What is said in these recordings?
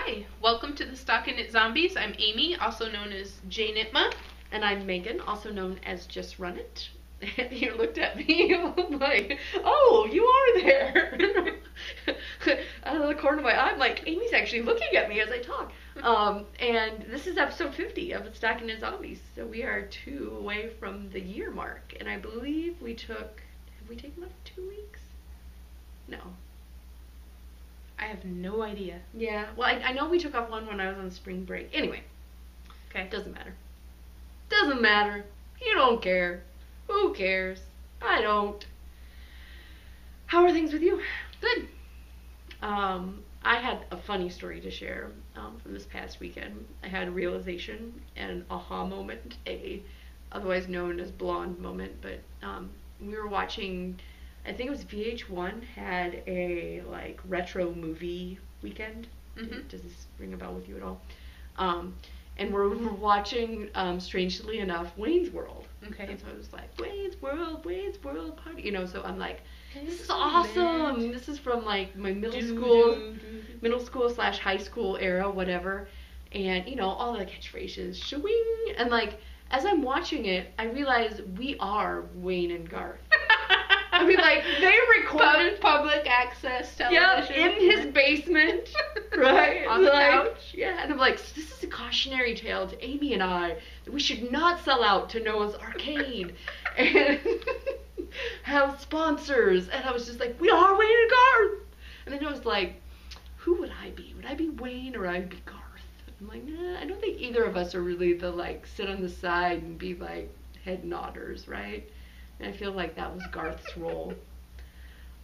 Hi, welcome to the Stockinit Zombies. I'm Amy, also known as Jay Nitma. And I'm Megan, also known as Just Run It. And you looked at me like, oh, you are there. Out of the corner of my eye, I'm like, Amy's actually looking at me as I talk. And this is episode 50 of Stockinit Zombies. So we are 2 away from the year mark. And I believe have we taken like 2 weeks? No. I have no idea. Yeah, well, I know we took off one when I was on spring break. Anyway, Okay. doesn't matter. Doesn't matter. You don't care. Who cares? I don't. How are things with you? Good. I had a funny story to share from this past weekend. I had a realization and an aha moment, otherwise known as blonde moment. But we were watching, I think it was VH1 had a like retro movie weekend. Mm-hmm. Does this ring a bell with you at all? And we're watching, strangely enough, Wayne's World. Okay. And so I was like, Wayne's World party. You know, so I'm like, this is awesome. This is from like my middle school / high school era, whatever. And, you know, all the catchphrases, shwing. And like, as I'm watching it, I realize we are Wayne and Garth. I mean, like, they recorded public access yeah, television. in his basement, right? On the like, couch. Yeah, and I'm like, this is a cautionary tale to Amy and I that we should not sell out to Noah's Arcade and have sponsors. And I was just like, we are Wayne and Garth. And then I was like, who would I be? Would I be Wayne or I'd be Garth? I'm like, nah, I don't think either of us are really the like sit on the side and be like head nodders, right? And I feel like that was Garth's role.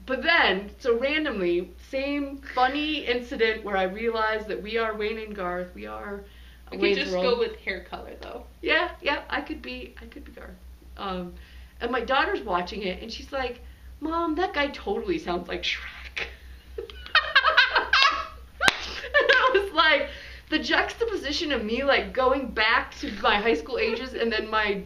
But then, so randomly, same funny incident where I realized that we are Wayne and Garth. We are We Wayne's could just World. go with hair color though. Yeah, I could be Garth. And my daughter's watching it, and she's like, Mom, that guy totally sounds like Shrek. And I was like, the juxtaposition of me like going back to my high school ages and then my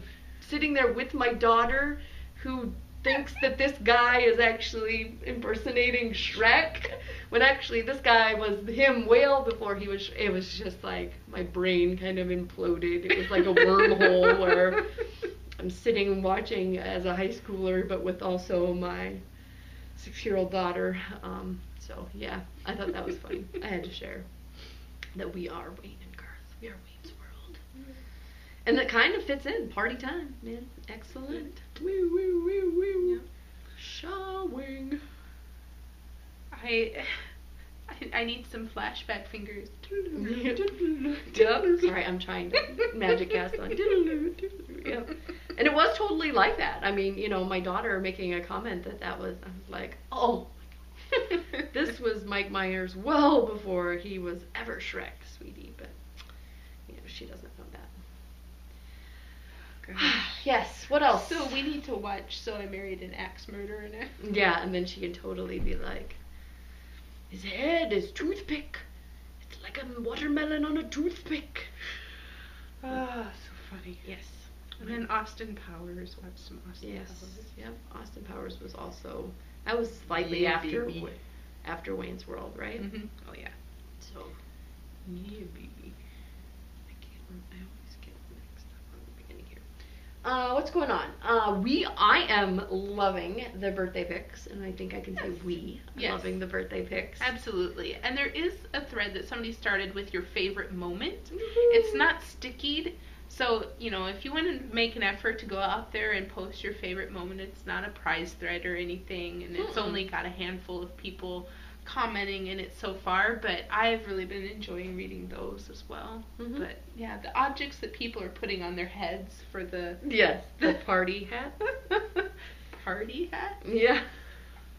sitting there with my daughter who thinks that this guy is actually impersonating Shrek when actually this guy was him well before he was. It was just like my brain kind of imploded. It was like a wormhole where I'm sitting watching as a high schooler but with also my 6-year-old daughter. So yeah, I thought that was funny. I had to share that we are Wayne and Garth. We are Wayne's World. And that kind of fits in. Party time, man. Excellent. Woo, woo, woo, woo. Yeah. Showing. I need some flashback fingers. Yep. Sorry, I'm trying to magic cast on. Yep. And it was totally like that. I mean, you know, my daughter making a comment that was, I was like, oh, this was Mike Myers well before he was ever Shrek, sweetie. But, you know, she doesn't know that. Yes, what else? So we need to watch So I Married an Axe Murderer now. Yeah, and then she can totally be like, his head is toothpick. It's like a watermelon on a toothpick. Ah, so funny. Yes. And then Austin Powers. Watch some Austin Yes. Powers. Yep. Austin Powers was also, that was slightly Yeah, after baby. after Wayne's World, right? Mm-hmm. Oh yeah. So, yeah, baby. I always get mixed up on the beginning here. What's going on? I am loving the birthday pics, and I think I can say we are Yes. loving the birthday pics. Absolutely. And there is a thread that somebody started with your favorite moment. Woohoo. It's not stickied. So, you know, if you want to make an effort to go out there and post your favorite moment, it's not a prize thread or anything, and it's only got a handful of people commenting in it so far, but I've really been enjoying reading those as well. Mhm. But yeah, the objects that people are putting on their heads for the Yes, the party hat. party hat. Yeah.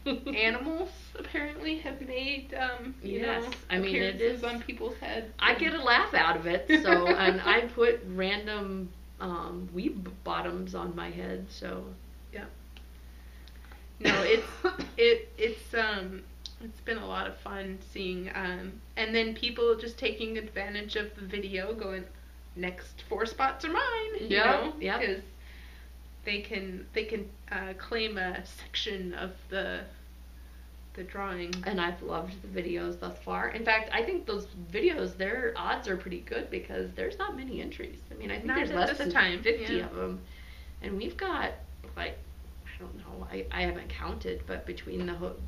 Animals apparently have made you Yes, know, I mean, it appearances is- on people's heads. I get a laugh out of it, so, and I put random weeb bottoms on my head, so. Yeah. No, it's been a lot of fun seeing and then people just taking advantage of the video, going, next 4 spots are mine. Yeah, You know, yeah. because they can claim a section of the the drawing. And I've loved the videos thus far. In fact, I think those videos, their odds are pretty good because there's not many entries. I mean, I think Not there's at less this than time, 50 yeah. of them. And we've got, like, I don't know, I haven't counted, but between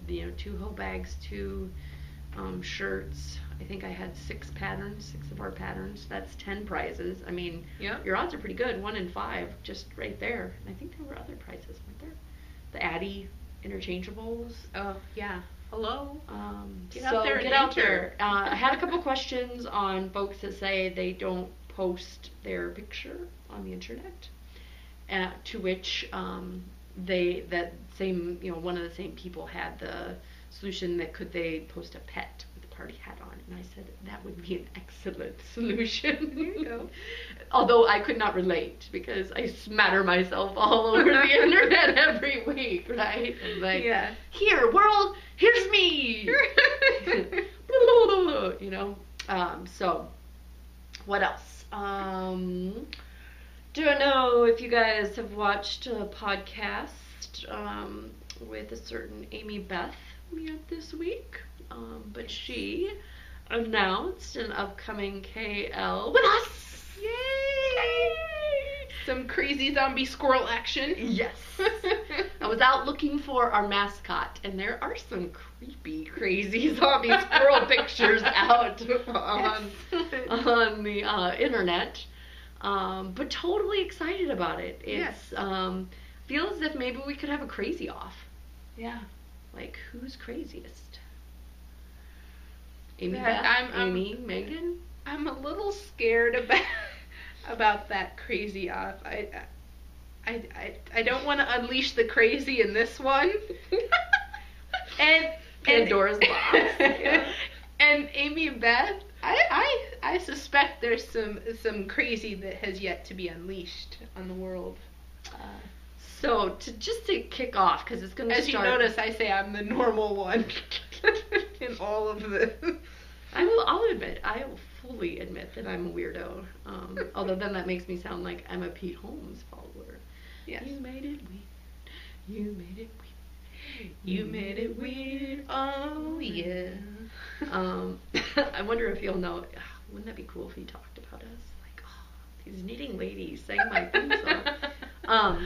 the 2 hoe bags, 2 shirts, I think I had 6 of our patterns. That's 10 prizes. I mean, Yep. your odds are pretty good, 1 in 5, just right there. And I think there were other prizes, weren't there? The Addy interchangeables. Oh, yeah. Hello? Get So out there and get out enter. there. I had a couple questions on folks that say they don't post their picture on the internet. To which one of the same people had the solution that could they post a pet with a party hat on, and I said that would be an excellent solution. There you go. Although I could not relate because I smatter myself all over the internet every week, right? I'm like, Yeah. here, world, here's me. So what else? Don't know if you guys have watched a podcast with a certain Amy Beth this week, but she announced an upcoming KL with us. Yay! Some crazy zombie squirrel action. Yes. I was out looking for our mascot, and there are some creepy, crazy zombie squirrel pictures out on the internet. But totally excited about it. It's feels as if maybe we could have a crazy off. Yeah. Like, who's craziest? Amy Yeah, Beth? Amy? Megan? I'm a little scared about that crazy off. I don't want to unleash the crazy in this one. and Pandora's box. Yeah. And Amy Beth, I suspect there's some crazy that has yet to be unleashed on the world. So to kick off, because it's going to As start. you notice, I say I'm the normal one in all of this. I will fully admit that I'm a weirdo. Although then that makes me sound like I'm a Pete Holmes follower. Yes. You made it weird. You made it weird. You made it weird. Oh yeah. I wonder if you'll know. Wouldn't that be cool if he talked about us? Like, these knitting ladies sang my theme song.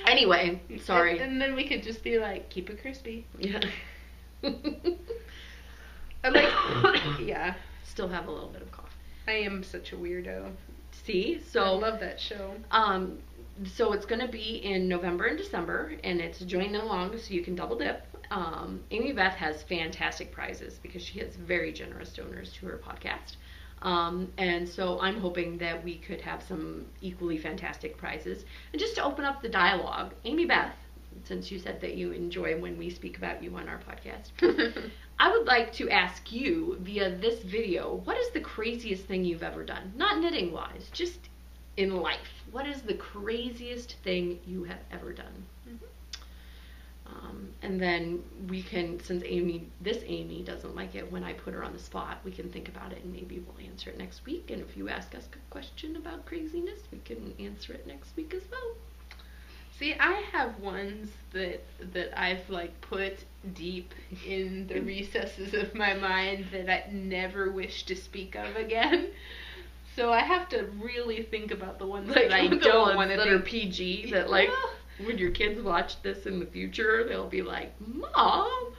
Anyway, sorry. And then we could just be like, keep it crispy. Yeah. Yeah. Still have a little bit of cough. I am such a weirdo. See? So I love that show. So it's going to be in November and December, and it's join along so you can double dip. Amy Beth has fantastic prizes because she has very generous donors to her podcast. And so I'm hoping that we could have some equally fantastic prizes. And just to open up the dialogue, Amy Beth, since you said that you enjoy when we speak about you on our podcast, I would like to ask you via this video, what is the craziest thing you've ever done? Not knitting wise, just in life. What is the craziest thing you have ever done? Mm-hmm. And then we can, since Amy doesn't like it when I put her on the spot, we can think about it and maybe we'll answer it next week. And if you ask us a question about craziness, we can answer it next week as well. See, I have ones that I've like put deep in the recesses of my mind that I never wish to speak of again. So I have to really think about the ones that I don't want to that are PG, that like when your kids watch this in the future, they'll be like, Mom.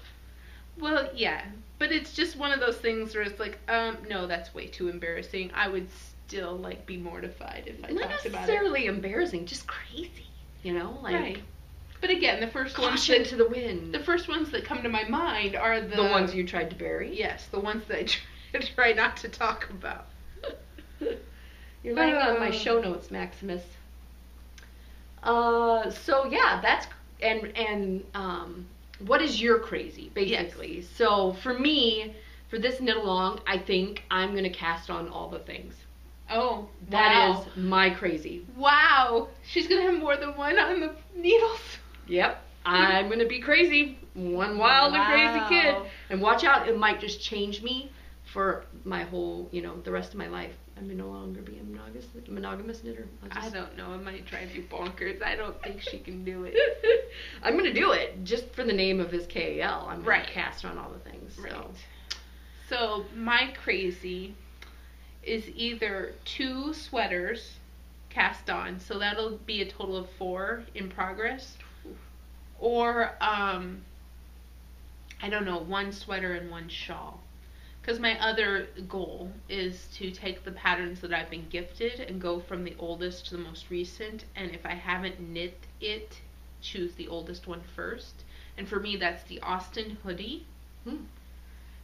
Well, yeah, but it's just one of those things where it's like, no, that's way too embarrassing. I would still like be mortified if I Not talked about it. necessarily embarrassing, just crazy, like. Right. But again, the first ones caution to the wind. The first ones that come to my mind are the ones you tried to bury. Yes, the ones that I try not to talk about. You're laying on my show notes, Maximus. So yeah, that's and what is your crazy basically? Yes. So for me, for this knit along, I think I'm gonna cast on all the things. Oh, that is my crazy. Wow, she's gonna have more than one on the needles. Yep, I'm gonna be crazy, one wild and crazy kid. And watch out, it might just change me for my whole, the rest of my life. I may no longer be a monogamous knitter. I don't know. It might drive you bonkers. I don't think she can do it. I'm going to do it just for the name of his KAL. I'm going Right. to cast on all the things. Right. So. So my crazy is either 2 sweaters cast on, so that'll be a total of 4 in progress, or I don't know, 1 sweater and 1 shawl. Because my other goal is to take the patterns that I've been gifted and go from the oldest to the most recent, and if I haven't knit it, choose the oldest one first. And for me, that's the Austin hoodie.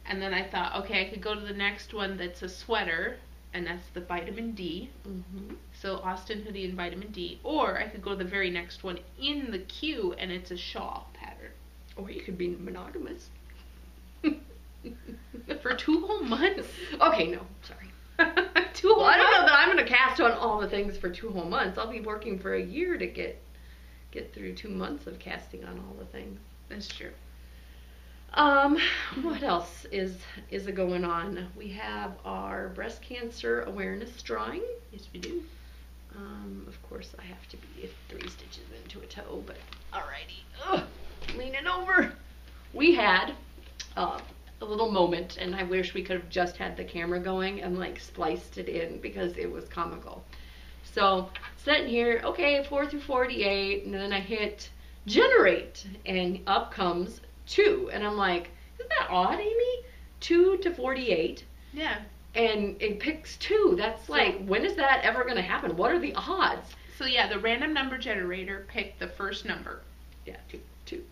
And then I thought, okay, I could go to the next one that's a sweater, and that's the vitamin D. So Austin hoodie and vitamin D. Or I could go to the very next one in the queue, and it's a shawl pattern. Or you could be monogamous. For 2 whole months? Okay, no, sorry. 2 whole Well, I don't know months? that I'm going to cast on all the things for 2 whole months. I'll be working for a year to get through 2 months of casting on all the things. That's true. What else is going on? We have our breast cancer awareness drawing. Yes, we do. Of course, I have to be 3 stitches into a toe, but alrighty. Ugh, leaning over. We had a little moment, and I wish we could have just had the camera going and like spliced it in because it was comical. So sitting here, okay, 4 through 48, and then I hit generate, and up comes 2, and I'm like, isn't that odd, Amy? 2 to 48. Yeah. And it picks 2. That's like, when is that ever going to happen? What are the odds? So yeah, the random number generator picked the first number. Yeah, 2.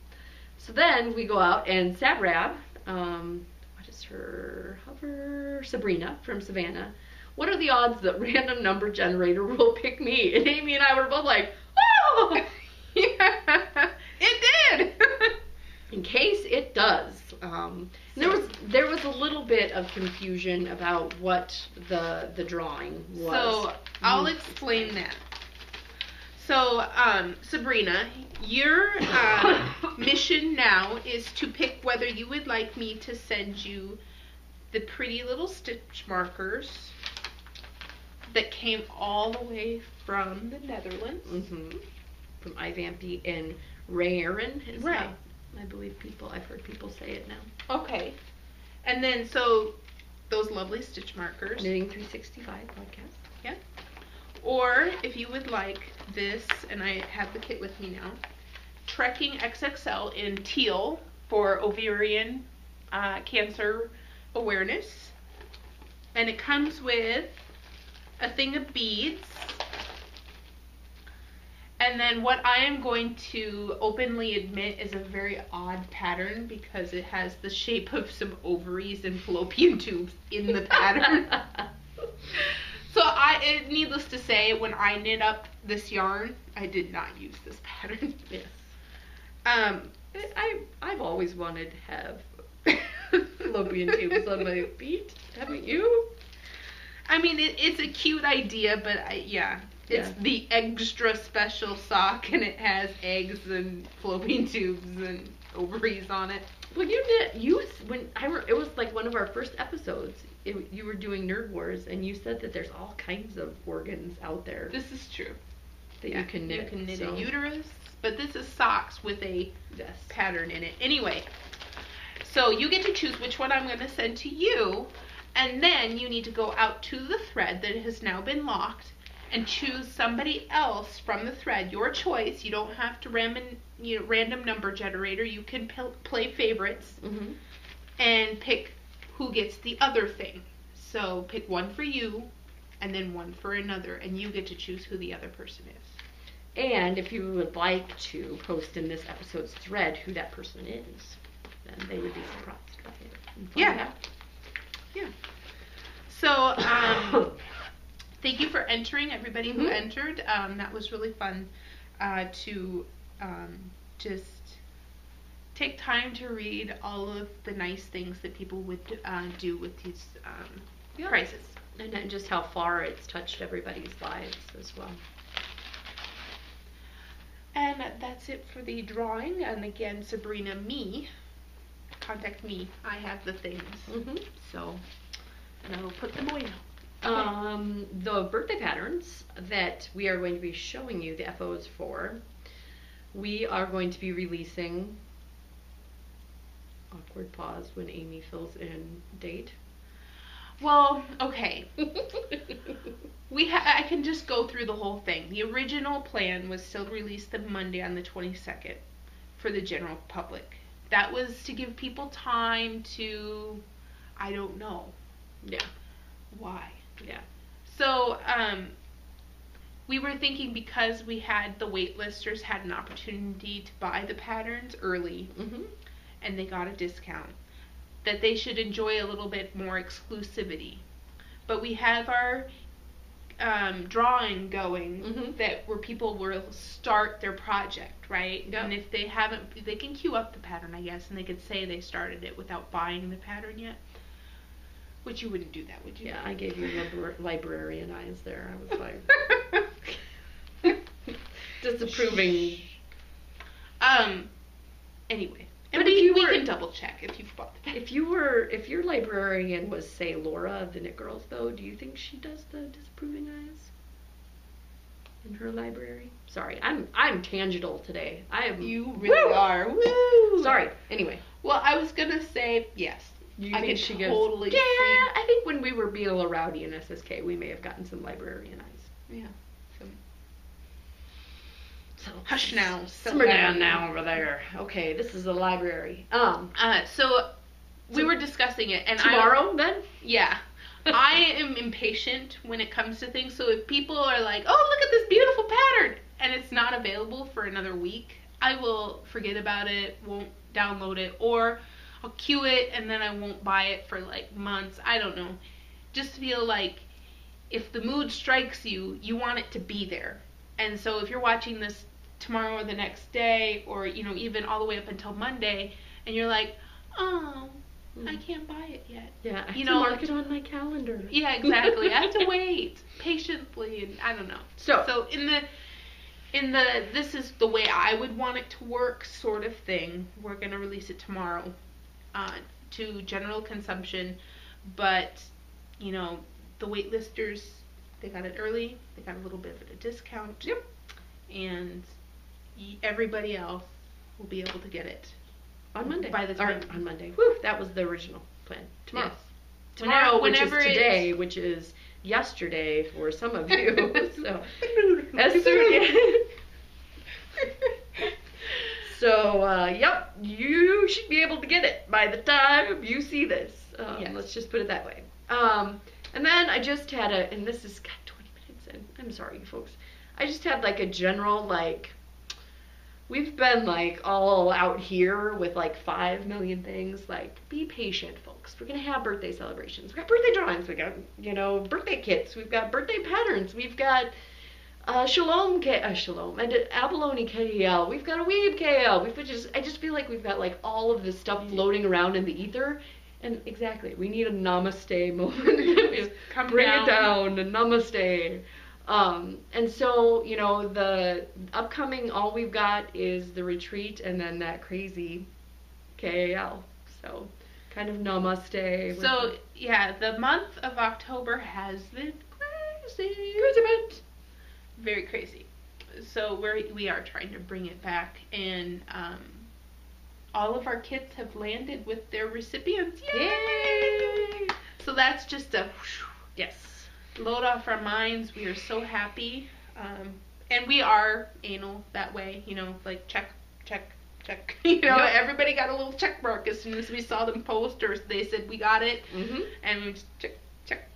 So then we go out and Sabrab, what is her hover? Sabrina from Savannah. What are the odds that random number generator will pick me? And Amy and I were both like, oh! Yeah, it did. In case it does. There was a little bit of confusion about what the drawing was. So I'll explain that. So Sabrina, your mission now is to pick whether you would like me to send you the pretty little stitch markers that came all the way from the Netherlands. From Ivampy and Raren is Right. how I believe I've heard people say it now. Okay. And then, so, those lovely stitch markers. Knitting 365 podcast. Yeah. Or, if you would like this, and I have the kit with me now, Trekking XXL in teal for ovarian cancer awareness. And it comes with a thing of beads. And then what I am going to openly admit is a very odd pattern because it has the shape of some ovaries and fallopian tubes in the pattern. So needless to say, when I knit up this yarn, I did not use this pattern. Yes. I've always wanted to have fallopian tubes on my feet. Haven't you? I mean, it's a cute idea, but it's the extra special sock, and it has eggs and fallopian tubes and ovaries on it. Well, it was like one of our first episodes. You were doing Nerd Wars, and you said that there's all kinds of organs out there. This is true. That you can knit. You can knit a uterus, but this is socks with a pattern in it. Anyway, so you get to choose which one I'm going to send to you, and then you need to go out to the thread that has now been locked and choose somebody else from the thread, your choice. You don't have to random number generator. You can play favorites and pick who gets the other thing. So pick one for you and then one for another, and you get to choose who the other person is. And if you would like to post in this episode's thread who that person is, then they would be surprised by it. Yeah. So, thank you for entering, everybody who entered. That was really fun to just take time to read all of the nice things that people would do with these prizes. And just how far it's touched everybody's lives as well. And that's it for the drawing. And again, Sabrina, contact me. I have the things. So, and I will put them away now. The birthday patterns that we are going to be showing you the FOs for, we are going to be releasing, awkward pause when Amy fills in date. Well, okay. I can just go through the whole thing. The original plan was still released the Monday on the 22nd for the general public. That was to give people time to, I don't know. Yeah. Why? Yeah. So, we were thinking because we had the waitlisters had an opportunity to buy the patterns early, and they got a discount, that they should enjoy a little bit more exclusivity. But we have our drawing going that where people will start their project, right? Yep. And if they haven't, they can queue up the pattern, I guess, and they could say they started it without buying the pattern yet. Which you wouldn't do that, would you? Yeah, I gave you librarian eyes there. I was like disapproving. Anyway. But And we can double check if you've bought the pattern. If your librarian was, say, Laura of the Knit Girls, though, do you think she does the disapproving eyes in her library? Sorry, I'm tangential today. You really are. Woo! Sorry. Anyway. Well, I was gonna say yes. You I think could she totally gives? Yeah, see. I think when we were being a little rowdy in SSK, we may have gotten some librarian eyes. Yeah. So Hush now. simmer down now over there. Okay, this is the library. So we were discussing it, and tomorrow then? Yeah. I am impatient when it comes to things, so if people are like, oh, look at this beautiful pattern, and it's not available for another week, I will forget about it, won't download it, or I'll queue it, and then I won't buy it for like months. I don't know. Just feel like if the mood strikes you, you want it to be there. And so if you're watching this tomorrow or the next day, or, you know, even all the way up until Monday, and you're like, oh, I can't buy it yet. Yeah, I have you to know, mark it on my calendar. Yeah, exactly. I have to wait patiently, and I don't know. So in the this is the way I would want it to work sort of thing. We're gonna release it tomorrow, to general consumption, but you know the waitlisters, they got it early. They got a little bit of a discount. Yep. And everybody else will be able to get it on Monday. By the time on Monday. Woo, that was the original plan. Tomorrow. Yes. Tomorrow, which is today, which is yesterday for some of you. So as soon So yep, you should be able to get it by the time you see this. Yes. Let's just put it that way. And then I just had and this is 20 minutes in. I'm sorry, you folks. I just had like a general we've been like all out here with like 5 million things. Like, be patient, folks. We're gonna have birthday celebrations. We got birthday drawings. We got birthday kits. We've got birthday patterns. We've got Shalom and Abalone KL. We've got a Weeb KL. I just feel like we've got like all of this stuff floating around in the ether. And exactly, we need a namaste moment. Bring it down, a namaste. And so, you know, the upcoming, all we've got is the retreat and then that crazy KAL. So, kind of namaste. So, yeah, the month of October has been crazy. Crazy. Very crazy. So, we are trying to bring it back, and all of our kits have landed with their recipients. Yay! So that's just a load off our minds. We are so happy. And we are anal that way, you know, like check. You know, everybody got a little check mark as soon as we saw them post or they said we got it. And we just check.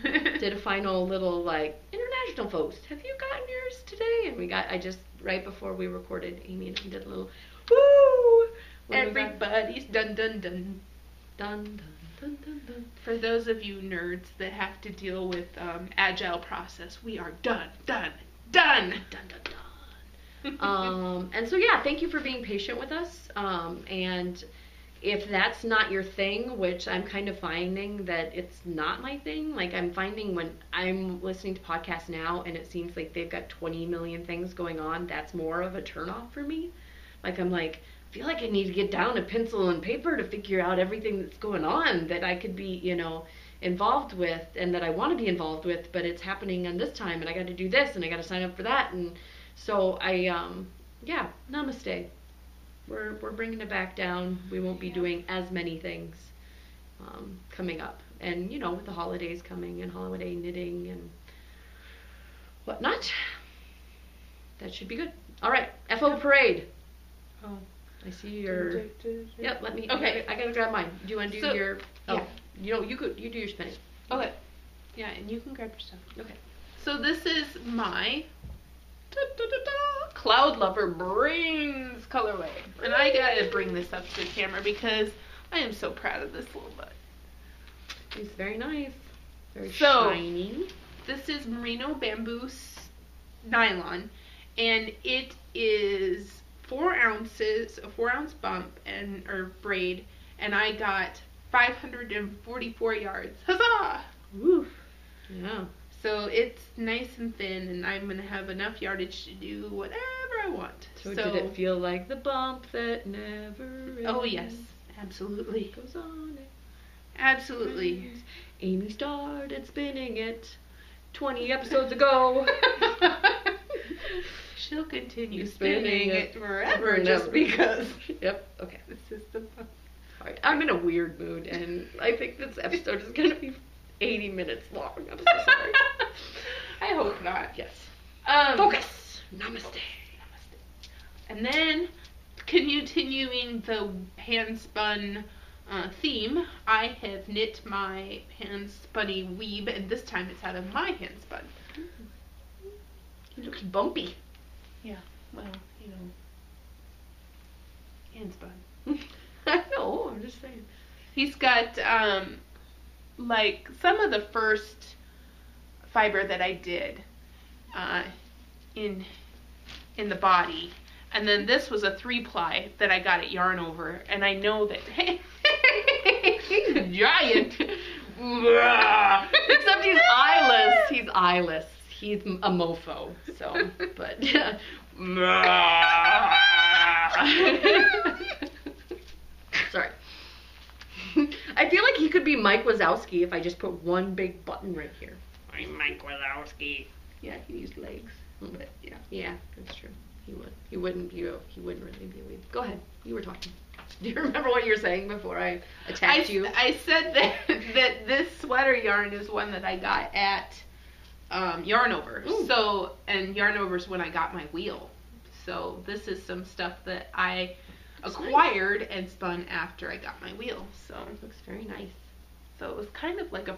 Did a final little international folks, have you gotten yours today? And I just right before we recorded, Amy and I did a little woo. Everybody's done. For those of you nerds that have to deal with agile process, we are done. And so thank you for being patient with us. And if that's not your thing, which I'm kind of finding that it's not my thing, like I'm finding when I'm listening to podcasts now and it seems like they've got 20 million things going on, that's more of a turnoff for me. Like I'm like, I feel like I need to get down a pencil and paper to figure out everything that's going on, that I could be, you know, involved with and that I want to be involved with, but it's happening on this time and I got to do this and I got to sign up for that. And so yeah, namaste. We're bringing it back down. We won't be doing as many things coming up. And, you know, with the holidays coming and holiday knitting and whatnot, that should be good. All right, FO Parade. Oh. I see your... Yep, let me... Okay. I gotta grab mine. Do you want to do your... Oh, yeah. You know, you do your spinning. Okay. Yeah, and you can grab your stuff. Okay. So this is my Cloud Lover Brains colorway. And I gotta bring this up to the camera because I am so proud of this little bud. It's very nice. Very So, shiny. This is merino bamboo nylon, and it is 4 ounces, a 4-ounce bump or braid, and I got 544 yards. Huzzah! Woo. Yeah. So it's nice and thin, and I'm gonna have enough yardage to do whatever I want. So did it feel like the bump that never ends? Oh yes, absolutely. Goes on it. Absolutely. Amy started spinning it 20 episodes ago. She'll continue Spinning spinning it it forever and just ever. because. Yep. Okay. This is the fun. Alright. I'm in a weird mood, and I think this episode is gonna be 80 minutes long. I'm so sorry. I hope not. Yes. Focus. Namaste. And then, continuing the hand-spun theme, I have knit my hand-spunny weeb, and this time it's out of my hand-spun. It looks bumpy. Yeah, well, you know, hand-spun. I know, I'm just saying. He's got, like, some of the first fiber that I did in the body. And then this was a 3-ply that I got at Yarn Over, and I know that he's a giant. Except he's eyeless. He's eyeless. He's a mofo. So, but yeah. Sorry. I feel like he could be Mike Wazowski if I just put one big button right here. I'm Mike Wazowski. Yeah, he used legs. But yeah, yeah, that's true. He would. He wouldn't really be a weed. Go ahead. You were talking. Do you remember what you were saying before I attacked you? I said that this sweater yarn is one that I got at Yarn Over. Ooh. So, and Yarn Over's when I got my wheel. So this is some stuff that I acquired and spun after I got my wheel. So It looks very nice. So it was kind of like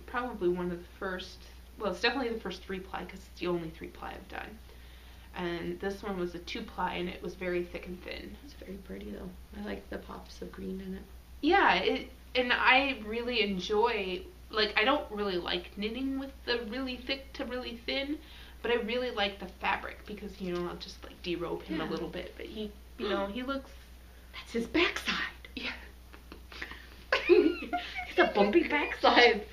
probably one of the first. Well, it's definitely the first 3-ply because it's the only 3-ply I've done. And this one was a 2-ply, and it was very thick and thin. It's very pretty though. I like the pops of green in it. Yeah, and I really enjoy, like, I don't really like knitting with the really thick to really thin, but I really like the fabric because, you know, I'll just like derobe him a little bit, but he, you know, he looks. That's his backside. Yeah. He's a bumpy backside.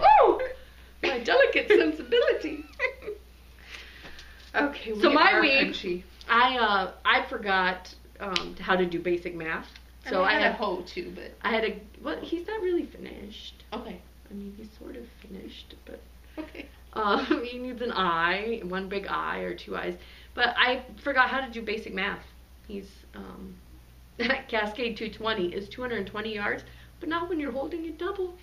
Oh, my delicate sensibility. Okay. So my week, punchy. I forgot how to do basic math. So I had a hoe too, but I had well, he's not really finished. okay. I mean, he's sort of finished, but Okay. he needs an eye, one big eye or 2 eyes. But I forgot how to do basic math. He's Cascade 220 is 220 yards, but not when you're holding it double.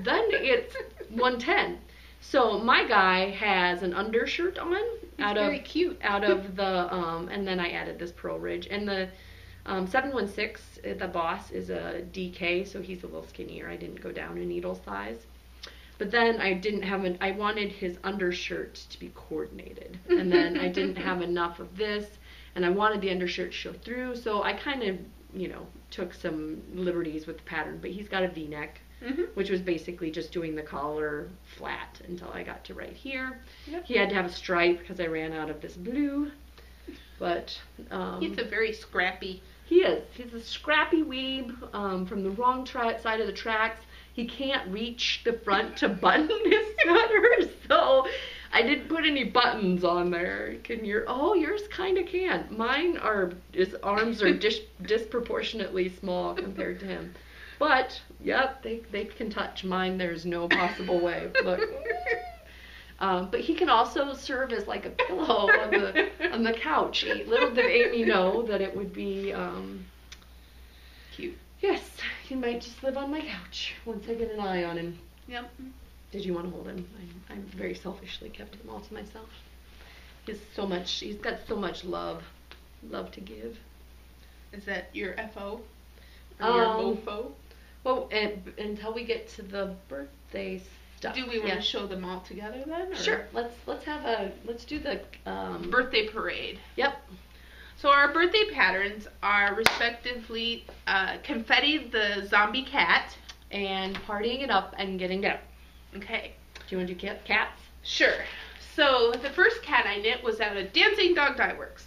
Then it's 110. So my guy has an undershirt on Very cute. out of the and then I added this pearl ridge, and the 716, the boss, is a DK, so he's a little skinnier. I didn't go down in needle size. But then I wanted his undershirt to be coordinated. And then I didn't have enough of this, and I wanted the undershirt to show through, so I kind of, you know, took some liberties with the pattern. But he's got a V-neck, which was basically just doing the collar flat until I got to right here. Yep. He had to have a stripe because I ran out of this blue. But He's a very scrappy. he is. He's a scrappy weeb from the wrong side of the tracks. He can't reach the front to button his sweater, so I didn't put any buttons on there. Yours kind of can. His arms are disproportionately small compared to him. But, yep, they can touch mine. There's no possible way. Look. But he can also serve as like a pillow on the couch. Little did Amy know that it would be Cute. yes, he might just live on my couch once I get an eye on him. Yep. Did you want to hold him? I very selfishly kept him all to myself. He's got so much love to give. Is that your FO? Or your MOFO? Well, until we get to the birthday stuff. Do we want to show them all together then? Or? Sure. Let's do the birthday parade. Yep. So our birthday patterns are respectively Confetti the zombie cat and Partying It Up and Getting Down. Okay. Do you want to do cats? Sure. So the first cat I knit was out of Dancing Dog Dye Works,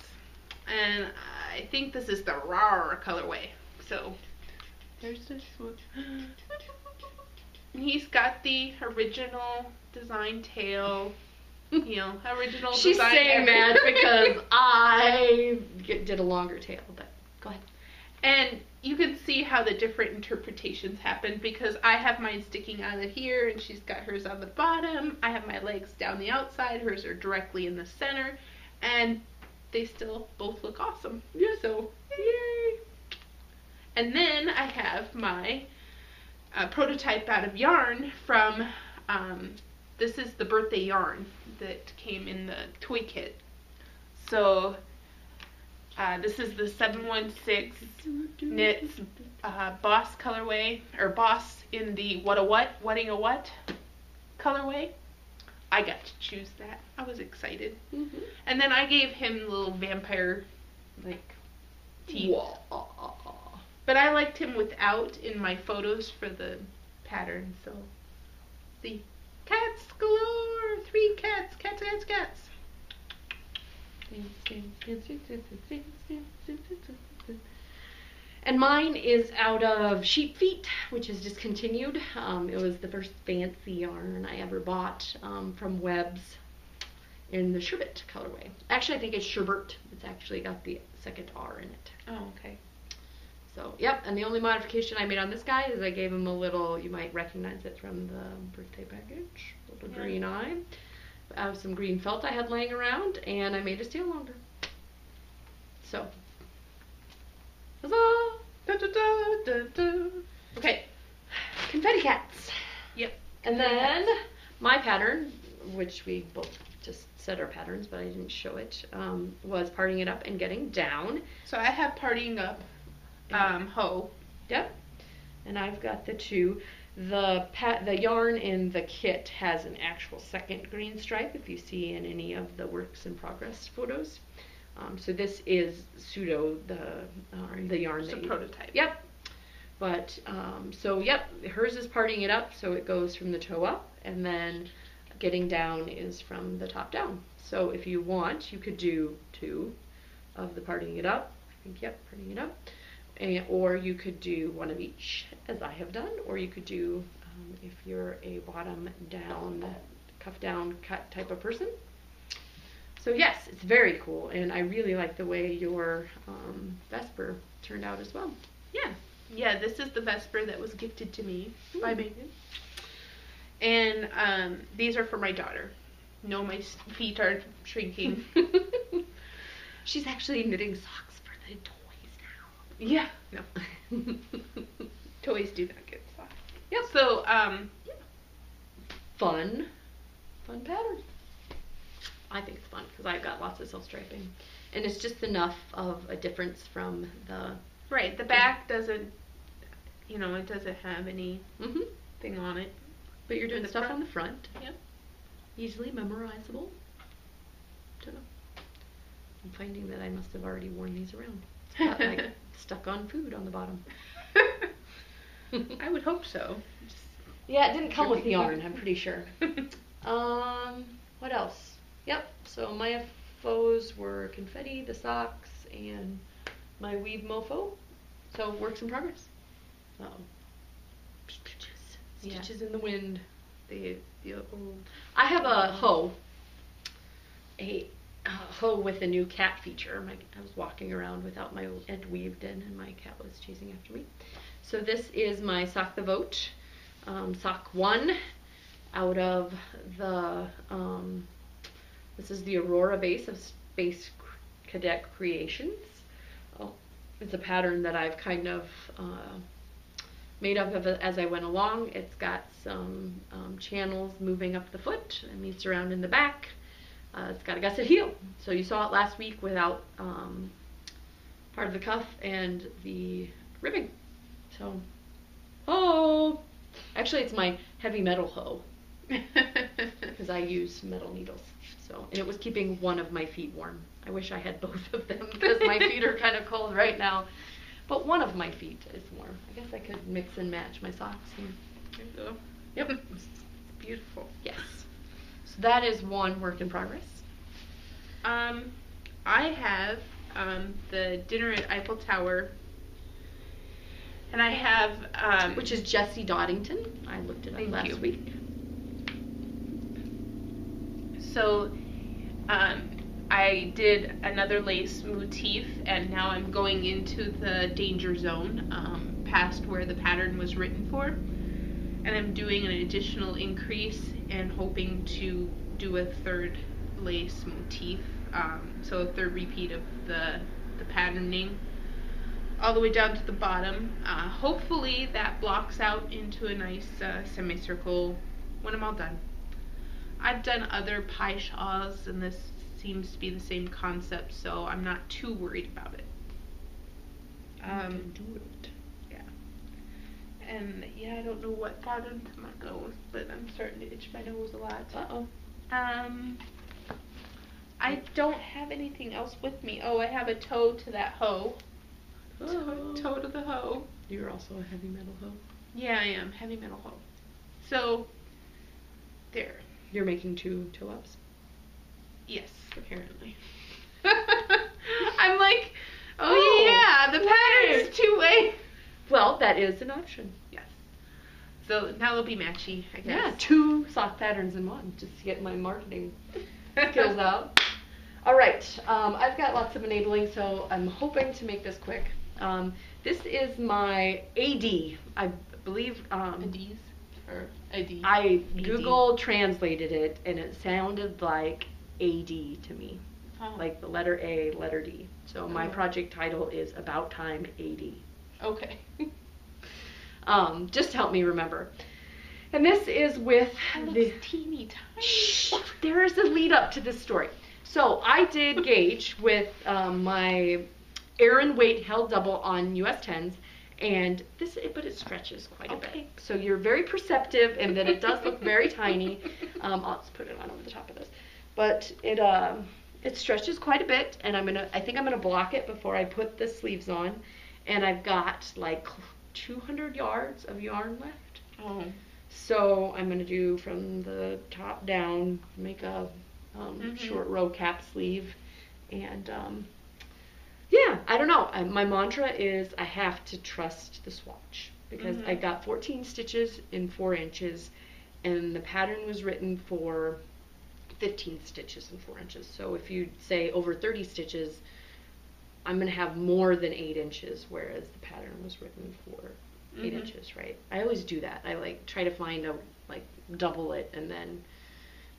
and I think this is the RAR colorway. So there's this one. And he's got the original design tail, original She's design. She's saying that because I did a longer tail, but go ahead. And you can see how the different interpretations happen because I have mine sticking out of here and she's got hers on the bottom. I have my legs down the outside, hers are directly in the center, and they still both look awesome. Yeah. So, yay! And then I have my prototype out of yarn from, this is the birthday yarn that came in the toy kit. So, this is the 716 Knits Boss colorway, or Boss in the Whatting a What colorway. I got to choose that. I was excited. Mm-hmm. And then I gave him little vampire, teeth. Whoa. But I liked him without in my photos for the pattern, so. See? Cats galore! 3 cats! Cats, cats, cats! And mine is out of Sheep Feet, which is discontinued. It was the first fancy yarn I ever bought from Webb's in the sherbet colorway. Actually, I think it's sherbet. It's actually got the second R in it. Oh, okay. So, yep, and the only modification I made on this guy is I gave him a little, you might recognize it from the birthday package, little green eye. I have some green felt I had laying around, and I made his tail longer. So, huzzah! Da, da, da, da, da. Okay. Confetti cats. Yep. And then my pattern, which we both just said our patterns, but I didn't show it, was Partying It Up and Getting Down. So I have Partying Up hoe. Yep. And I've got the two. The yarn in the kit has an actual second green stripe if you see in any of the works in progress photos. So this is pseudo the yarn. It's a prototype. Yep. But so yep, hers is Partying It Up, so it goes from the toe up, and then Getting Down is from the top down. So if you want, you could do 2 of the Partying It Up. I think yep, Partying It Up. Or you could do 1 of each, as I have done, or you could do, if you're a bottom down, cuff down cut type of person. So yes, it's very cool, and I really like the way your Vesper turned out as well. Yeah. Yeah, this is the Vesper that was gifted to me by Megan. And these are for my daughter. No, my feet aren't shrinking. She's actually knitting socks for the toys now. Yeah. No. Toys do not get soft. Yep. So, fun pattern. I think it's fun because I've got lots of self-striping, and it's just enough of a difference from the right. The back doesn't, it doesn't have any thing on it. But you're doing the stuff front. on the front. Yep. Easily memorizable. Don't know. I'm finding that I must have already worn these around. It's got stuck on food on the bottom. I would hope so. Yeah, it didn't come with the yarn, I'm pretty sure. What else? Yep, so my FOs were Confetti, the socks, and my Weave Mofo. So, works in progress. Stitches in the wind. I have a hoe. A hoe with a new cat feature. I was walking around without my end weaved in, and my cat was chasing after me. So this is my Sock the Vote, sock 1 out of the, this is the Aurora base of Space Cadet Creations. Oh, it's a pattern that I've kind of made up of it as I went along. It's got some channels moving up the foot and meets around in the back. It's got a gusset heel. So you saw it last week without part of the cuff and the ribbing. So, oh, actually it's my heavy metal hoe because I use metal needles. So, and it was keeping one of my feet warm. I wish I had both of them because my feet are kind of cold right now. But one of my feet is warm. I guess I could mix and match my socks here. There you go. Yep. It's beautiful. Yes. So that is one work in progress. I have the Dinner at Eiffel Tower, and I have Which is Jessie Doddington. I looked it up last week. So, I did another lace motif, and now I'm going into the danger zone, past where the pattern was written for, and I'm doing an additional increase and hoping to do a third lace motif, so a third repeat of the patterning all the way down to the bottom. Hopefully that blocks out into a nice semicircle when I'm all done. I've done other pie shawls, and this seems to be the same concept, so I'm not too worried about it. Do it. Yeah. And yeah, I don't know what got into my nose, but I'm starting to itch my nose a lot. Uh-oh. I don't have anything else with me. Oh, I have a toe to that hoe. Toe to the hoe. You're also a heavy metal hoe? Yeah, I am. Heavy metal hoe. So, there. You're making 2 toe-ups? Yes, apparently. I'm like, oh yeah, the pattern's 2-way. Well, that is an option. Yes. So now they'll be matchy, I guess. Yeah, 2 sock patterns in one, just to get my marketing skills out. All right, I've got lots of enabling, so I'm hoping to make this quick. This is my AD. I believe ADs or AD. I Google translated it, and it sounded like AD to me, like the letter A, letter D. So my project title is About Time AD. Okay. Just help me remember. And this is with the teeny tiny. Shh, there is a lead up to this story. So I did gauge with my Aran weight held double on US 10s, and but it stretches quite a bit. So you're very perceptive, and that it does look very tiny. I'll just put it on over the top of this, but it stretches quite a bit, and I think I'm gonna block it before I put the sleeves on, and I've got like 200 yards of yarn left. Oh. So I'm gonna do from the top down, make a short row cap sleeve, and yeah, I don't know. My mantra is I have to trust the swatch, because I got 14 stitches in 4 inches, and the pattern was written for 15 stitches in 4 inches. So if you say over 30 stitches, I'm going to have more than 8 inches, whereas the pattern was written for 8 inches, right? I always do that. I like try to find double it, and then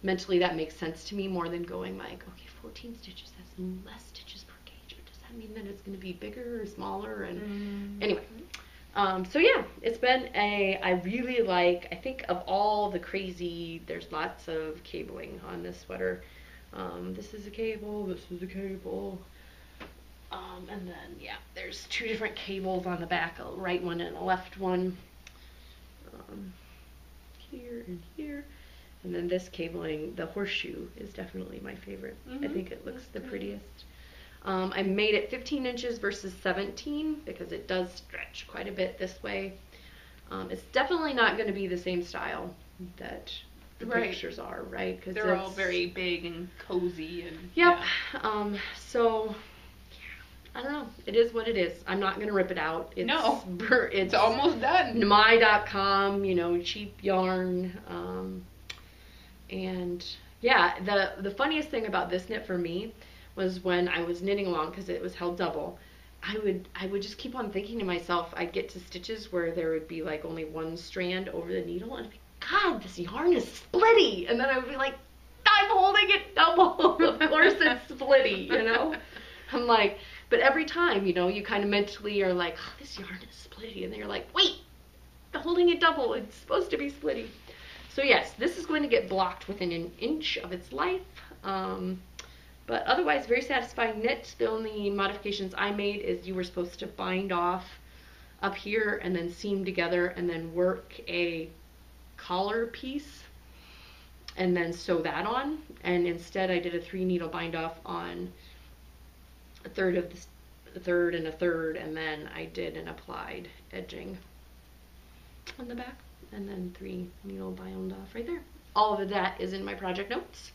mentally that makes sense to me more than going like, okay, 14 stitches, that's less stitches per gauge, but does that mean that it's going to be bigger or smaller? And anyway, so yeah, it's been I really like, I think of all the crazy, there's lots of cabling on this sweater. This is a cable, this is a cable. And then, yeah, there's 2 different cables on the back, a right one and a left one. Here and here. And then this cabling, the horseshoe, is definitely my favorite. I think it looks the prettiest. I made it 15 inches versus 17 because it does stretch quite a bit this way. It's definitely not going to be the same style that the pictures are, right? Because they're all very big and cozy. And yep. Yeah. So I don't know. It is what it is. I'm not going to rip it out. It's almost done. My.com, cheap yarn. And yeah, the funniest thing about this knit for me was when I was knitting along, because it was held double, I would just keep on thinking to myself, I'd get to stitches where there would be like only one strand over the needle, and I'd be, God, this yarn is splitty. And then I would be like, I'm holding it double. Of course it's splitty, you know? I'm like, but every time, you know, you kind of mentally are like, oh, this yarn is splitty. And then you're like, wait, I'm holding it double. It's supposed to be splitty. So yes, this is going to get blocked within an inch of its life. But otherwise, very satisfying knit. The only modifications I made is you were supposed to bind off up here and then seam together and then work a collar piece and then sew that on. And instead I did a 3 needle bind off on a third of the third and a third, and then I did an applied edging on the back and then 3 needle bind off right there. All of that is in my project notes.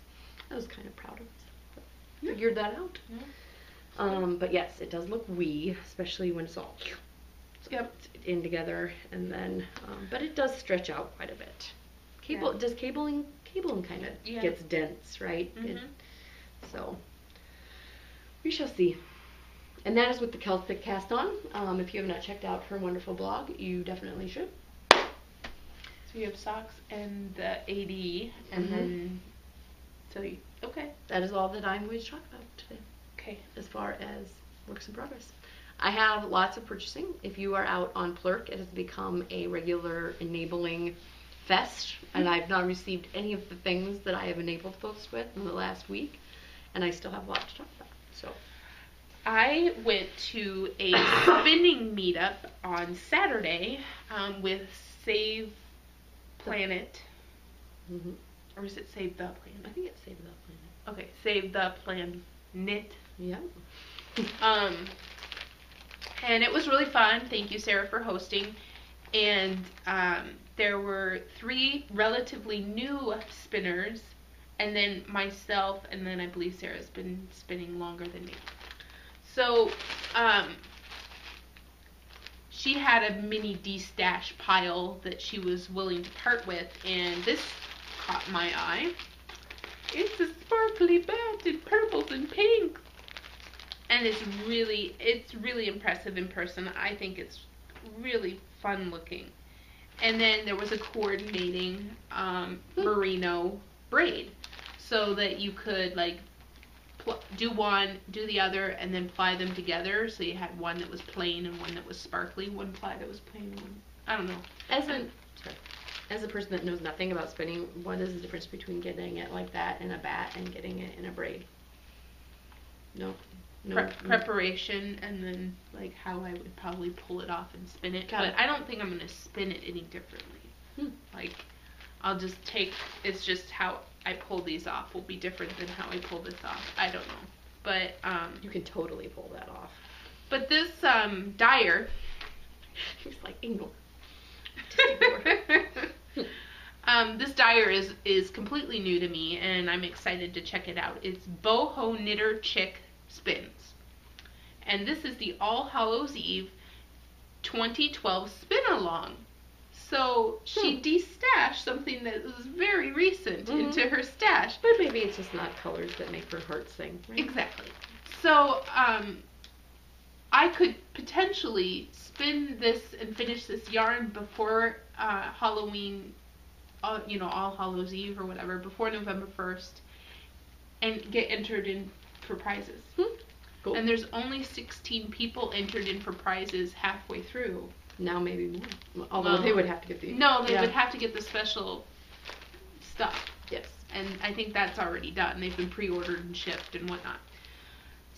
I was kind of proud of myself. Figured that out. Yeah. But yes, it does look wee, especially when it's all in together, and then but it does stretch out quite a bit. Cabling kind of gets dense, right? So we shall see. And that is with the Celtic cast on. If you have not checked out her wonderful blog, you definitely should. So you have socks and the AD, and then okay. That is all that I'm going to talk about today. Okay. As far as works in progress. I have lots of purchasing. If you are out on Plurk, it has become a regular enabling fest, and I've not received any of the things that I have enabled folks with in the last week, and I still have a lot to talk about. So I went to a spinning meetup on Saturday with Save Planet. Or is it Save the Planet? I think it's Save the Planet. Okay, Save the Planet. Yeah. And it was really fun. Thank you, Sarah, for hosting. And there were 3 relatively new spinners, and then myself, and then I believe Sarah's been spinning longer than me. So she had a mini D-stash pile that she was willing to part with, and this caught my eye. It's a sparkly bat in purples and pinks, and it's really impressive in person. I think it's really fun looking. And then there was a coordinating merino braid, so that you could like do one, do the other, and then ply them together. So you had one that was plain and one that was sparkly, one ply that was plain, one, I don't know. As a person that knows nothing about spinning, what is the difference between getting it like that in a bat and getting it in a braid? No. Preparation, and then like how I would probably pull it off and spin it. But I don't think I'm going to spin it any differently. Like, I'll just it's just how I pull these off will be different than how I pull this off. I don't know. But you can totally pull that off. But this dyer, he's like, ignore. This dyer is completely new to me, and I'm excited to check it out. It's Boho Knitter Chick Spins, and this is the All Hallows Eve 2012 spin along. So she de-stashed something that was very recent into her stash. But maybe it's just not colors that make her heart sing. Right? Exactly. So I could potentially spin this and finish this yarn before Halloween, All Hallows Eve or whatever, before November 1st, and get entered in for prizes. Cool. And there's only 16 people entered in for prizes halfway through. Now maybe more. Although they would have to get the... No, they would have to get the special stuff. Yes. And I think that's already done. They've been pre-ordered and shipped and whatnot.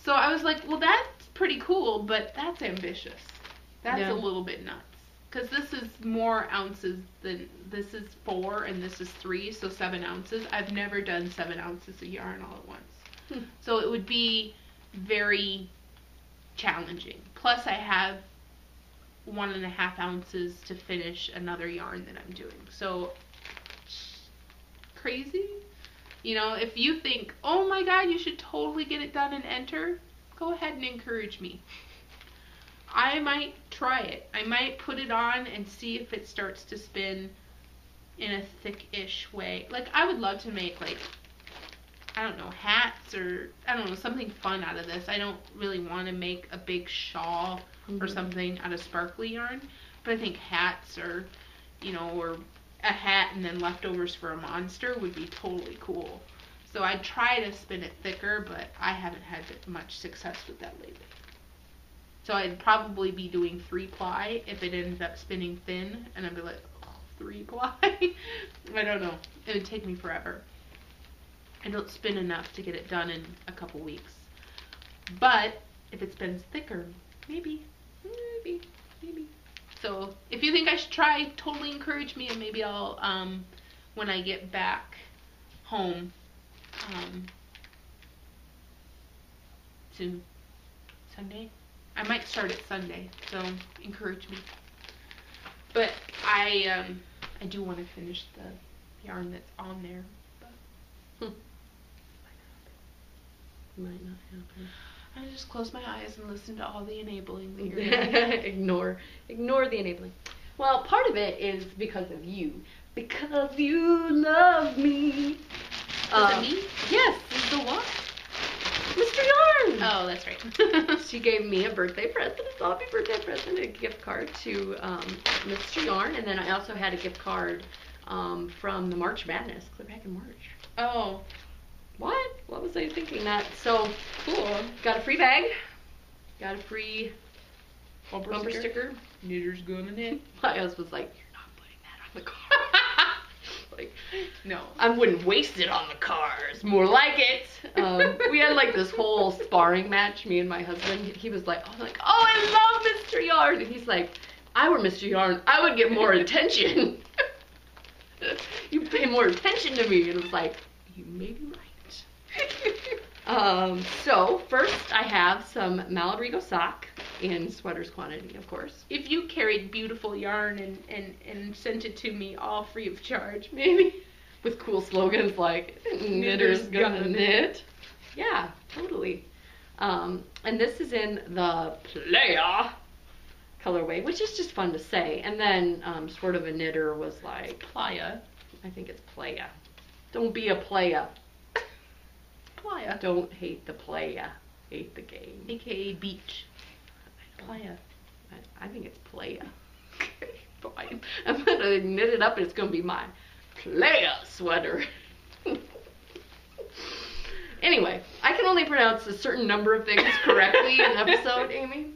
So I was like, well, that's pretty cool, but that's ambitious. That's a little bit nuts. Because this is more ounces than... This is 4 and this is 3, so 7 ounces. I've never done 7 ounces of yarn all at once. So it would be very challenging. Plus I have 1.5 ounces to finish another yarn that I'm doing. So crazy. If you think, oh my god, you should totally get it done and enter, go ahead and encourage me. I might try it. I might put it on and see if it starts to spin in a thick-ish way. Like, I would love to make, like, I don't know, hats or, I don't know, something fun out of this. I don't really want to make a big shawl or something out of sparkly yarn, but I think hats or, you know, or a hat and then leftovers for a monster would be totally cool. So I'd try to spin it thicker, but I haven't had much success with that lately. So I'd probably be doing 3-ply if it ended up spinning thin, and I'd be like, oh, 3-ply? I don't know. It would take me forever. I don't spin enough to get it done in a couple weeks. But if it spins thicker, maybe. So if you think I should try, totally encourage me, and maybe I'll, when I get back home, soon, Sunday. I might start it Sunday, so encourage me. But I do want to finish the yarn that's on there. But might not happen. I just close my eyes and listen to all the enabling that you're doing. Ignore the enabling. Well, part of it is because of you. Because you love me. Is it me? Yes. The what? Mr. Yarn! Oh, that's right. She gave me a birthday present, a happy birthday present, a gift card to Mr. Yarn, and then I also had a gift card from the March Madness, clear back in March. Oh. What? What was I thinking? That so cool. Got a free bag. Got a free bumper sticker. Knitter's gonna knit. My husband was like, "You're not putting that on the car." Like, no, I wouldn't waste it on the cars. More like it. We had like this whole sparring match. Me and my husband. He was like, "Oh, I love Mr. Yarn," and he's like, "I were Mr. Yarn, I would get more attention. You pay more attention to me." And it was like, "You may be right." So first I have some Malabrigo sock in sweaters quantity, of course. If you carried beautiful yarn and sent it to me all free of charge, maybe. With cool slogans like, knitter's gonna knit. Yeah, totally. And this is in the Playa colorway, which is just fun to say. And then sort of a knitter was like, Playa. I think it's Playa. Don't be a playa. Playa. Don't hate the playa. Hate the game. AKA beach. Playa. I think it's playa. Okay, fine. I'm gonna knit it up and it's gonna be my playa sweater. Anyway, I can only pronounce a certain number of things correctly in an episode, Amy.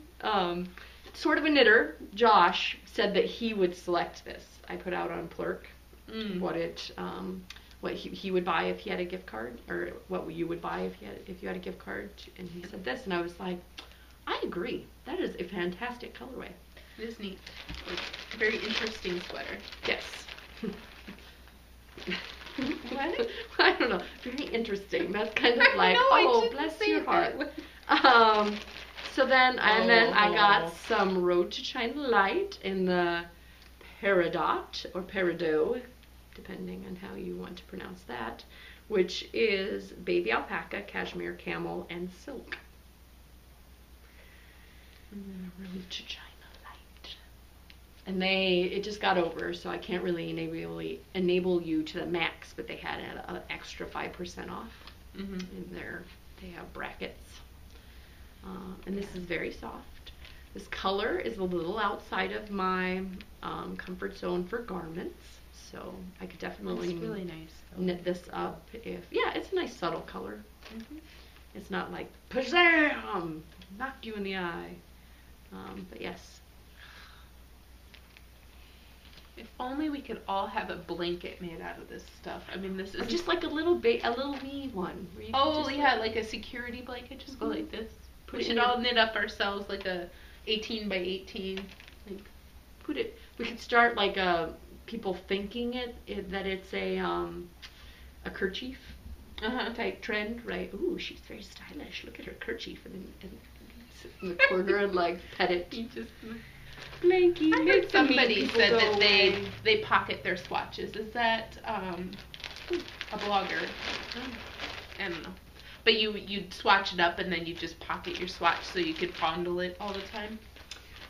Sort of a knitter, Josh, said that he would select this. I put out on Plurk what he would buy if he had a gift card, or what you would buy if you had a gift card, and he said this, and I was like, I agree. That is a fantastic colorway. It is neat. It's a very interesting sweater. Yes. What? I don't know. Very interesting. That's kind of like, bless your heart. So then, I got some Road to China Light in the Peridot, or Peridot, depending on how you want to pronounce that, which is baby alpaca, cashmere, camel, and silk. And then a Road to China Light. And it just got over, so I can't really enable you to the max, but they had an extra 5% off. In there, they have brackets. And this is very soft. This color is a little outside of my comfort zone for garments. So I could definitely really nice, knit this up it's a nice subtle color. It's not like, pazam, knocked you in the eye. But yes. If only we could all have a blanket made out of this stuff. I mean, this is just like a little wee one. Like a security blanket. Just go like this. We should all knit up ourselves like a 18 by 18. We could start like people thinking that it's a kerchief type trend, right? Ooh, she's very stylish. Look at her kerchief, and sit in the corner and like pet it. Blanky. I heard somebody said that they pocket their swatches. Is that a blogger? I don't know. But you'd swatch it up and then you just pocket your swatch so you could fondle it all the time.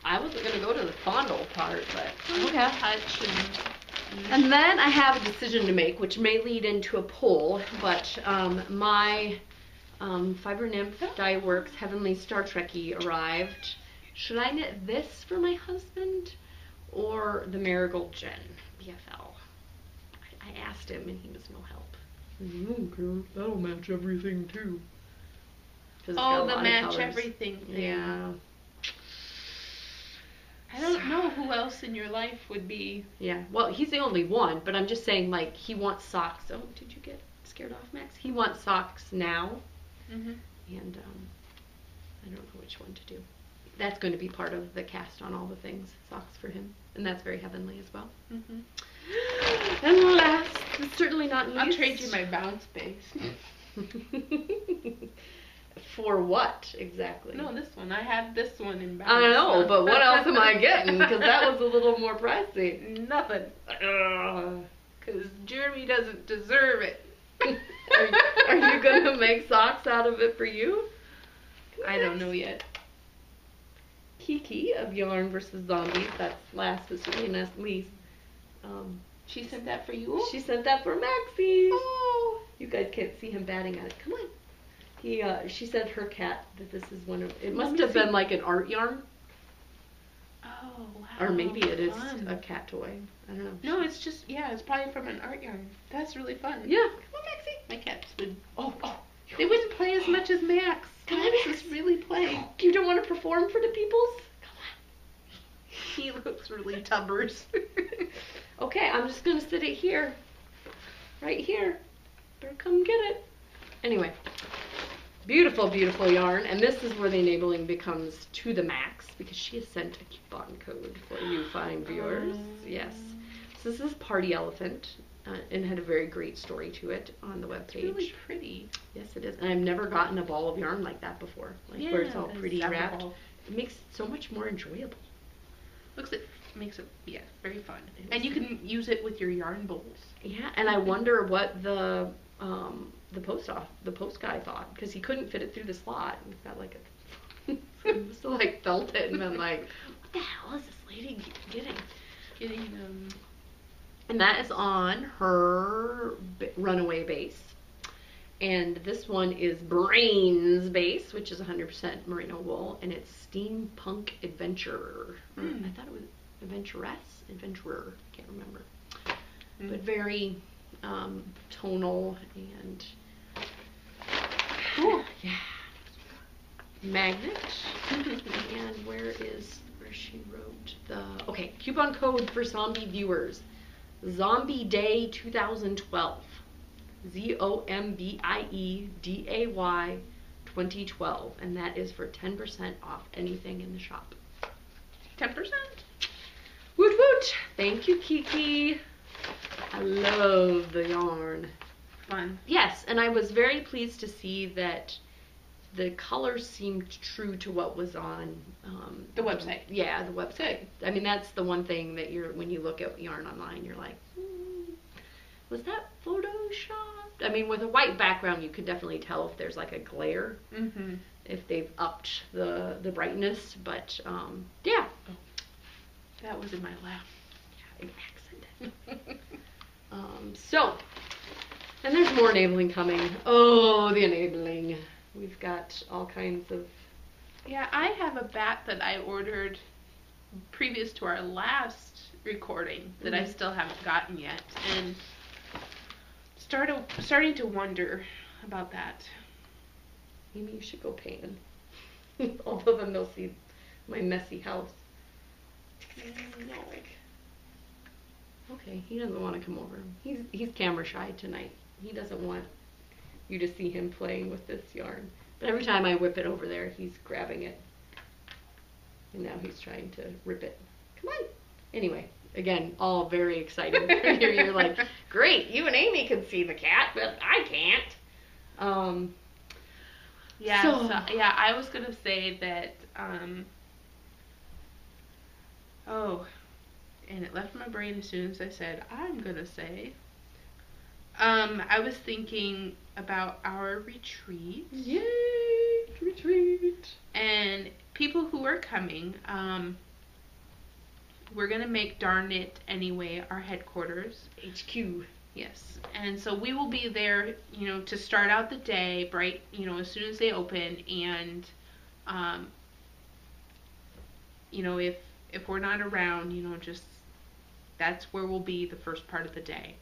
I wasn't gonna go to the fondle part, but touch and And then I have a decision to make, which may lead into a poll, but my Fiber Nymph Dye Works Heavenly Star Trekkie arrived. Should I knit this for my husband or the Marigold Jen BFL? I asked him and he was no help. Okay, that'll match everything too. Oh, the match everything thing. Yeah. I don't know who else in your life would be. Yeah, well, he's the only one, but I'm just saying, like, he wants socks. Oh, did you get scared off, Max? He wants socks now, and I don't know which one to do. That's going to be part of the cast on all the things, socks for him, and that's very heavenly as well. And last, but certainly not least. I'll trade you my bounce base. For what, exactly? No, this one. I had this one in bounce. I know, but what else am I getting? Because that was a little more pricey. Nothing. Because Jeremy doesn't deserve it. Are you going to make socks out of it for you? I don't know yet. Kiki of Yarn vs. Zombies, that's last but certainly not least. She sent that for you? She sent that for Maxie. Oh. You guys can't see him batting at it. Come on. She sent her cat that this is one of, it must have been like an art yarn. Oh, wow. Or maybe it is fun. a cat toy. I don't know. No, it's just, it's probably from an art yarn. That's really fun. Yeah. Come on, Maxie. My cats would, they wouldn't play as much as Max. Come on, Max Max. is really playing. You don't want to perform for the peoples? Come on. He looks really tubbers. Okay, I'm just going to sit it here. Right here. Better come get it. Anyway. Beautiful, beautiful yarn. And this is where the enabling becomes to the max, because she has sent a coupon code for you fine viewers. Yes. So this is Party Elephant, and had a very great story to it on the webpage. It's really pretty. Yes, it is. And I've never gotten a ball of yarn like that before. Like where it's all pretty wrapped. It makes it so much more enjoyable. Makes it very fun. And you can use it with your yarn bowls. Yeah, and I wonder what the post guy thought, because he couldn't fit it through the slot. He's got like a so he must have like felt it and been like, what the hell is this lady getting? And that is on her Runaway base. And this one is Brains base, which is 100% merino wool, and it's Steampunk Adventurer. I thought it was Adventurer, can't remember. But very tonal and cool. Yeah. Magnet. And where she wrote the coupon code for zombie viewers. Zombie Day 2012. ZOMBIE DAY 2012, and that is for 10% off anything in the shop. 10%? Woot woot! Thank you, Kiki. I love the yarn. Fun. Yes, and I was very pleased to see that the colors seemed true to what was on the website. Yeah, the website. I mean, that's the one thing that when you look at yarn online, you're like, was that photoshopped? I mean, with a white background, you could definitely tell if there's like a glare, if they've upped the brightness. But yeah, that was in my lap. Yeah, an accident. So, and there's more enabling coming. Oh, the enabling. We've got all kinds of. Yeah, I have a bat that I ordered previous to our last recording that I still haven't gotten yet, and starting to wonder about that. Maybe you should go painting. Although then they'll see my messy house. No. Okay, he doesn't want to come over. He's camera shy tonight. He doesn't want you to see him playing with this yarn. But every time I whip it over there, he's grabbing it. And now he's trying to rip it. Come on. Anyway, again, all very exciting. You're like, great, you and Amy can see the cat, but I can't. I was going to say that, and it left my brain as soon as I said, I'm going to say, I was thinking about our retreat. Yay, retreat. And people who are coming, we're going to make Darn It Anyway our headquarters. HQ. Yes. And so we will be there, to start out the day bright, as soon as they open. And, if we're not around, just that's where we'll be the first part of the day.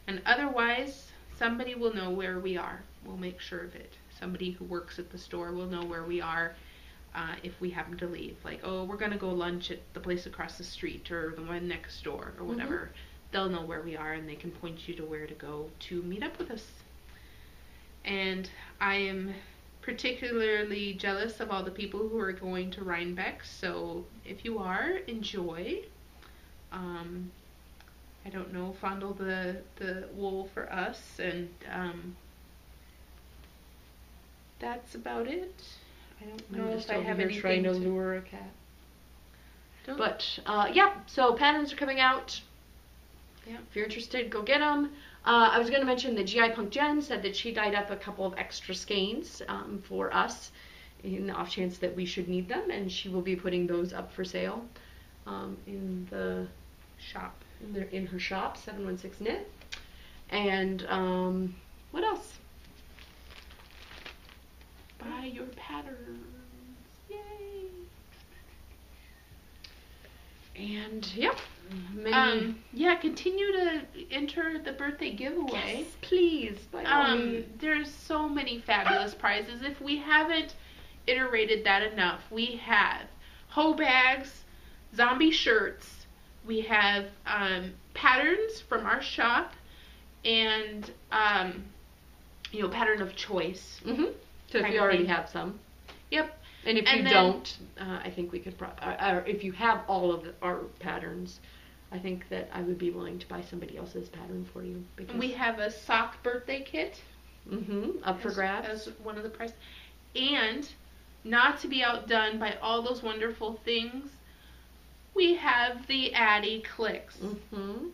And otherwise, somebody will know where we are. We'll make sure of it. Somebody who works at the store will know where we are if we happen to leave. Like, oh, we're going to go lunch at the place across the street or the one next door or whatever. Mm-hmm. They'll know where we are and they can point you to where to go to meet up with us. And I am particularly jealous of all the people who are going to Rhinebeck. So if you are, enjoy. I don't know, fondle the wool for us, and that's about it. I don't know if I have anything trying to lure a cat. But so patterns are coming out. Yeah. If you're interested, go get them. I was going to mention that GI Punk Jen said that she dyed up a couple of extra skeins for us in the off chance that we should need them, and she will be putting those up for sale in the shop. In her shop, 716 Knit. And what else? Buy your patterns. Yay! And yep. Continue to enter the birthday giveaway. Yes, please. By all means. There's so many fabulous prizes. If we haven't iterated that enough, we have hoe bags, zombie shirts. We have patterns from our shop, and pattern of choice. Mm-hmm. So if you already have some. Yep. And if you don't, I think we could. Or if you have all of our patterns, I think that I would be willing to buy somebody else's pattern for you. Because we have a sock birthday kit. Mm-hmm. Up for grabs. As one of the prizes. And not to be outdone by all those wonderful things, we have the Addy Clicks. Mm-hmm.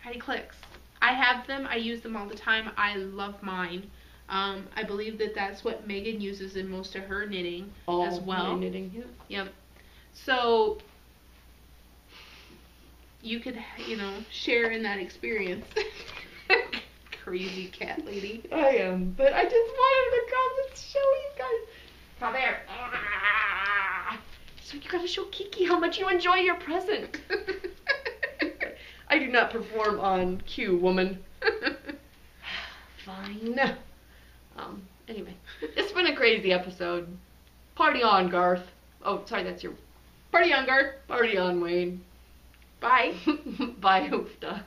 Addy Clicks. I have them. I use them all the time. I love mine. I believe that that's what Megan uses in most of her knitting as well. My knitting, yeah. Yep. So you could, share in that experience. Crazy cat lady. I am, but I just wanted to come and show you guys. Come here. So you gotta show Kiki how much you enjoy your present. I do not perform on cue, woman. Fine. Anyway, it's been a crazy episode. Party on, Garth. Oh, sorry, that's your... Party on, Garth. Party on, Wayne. Bye. Bye, Hoofda.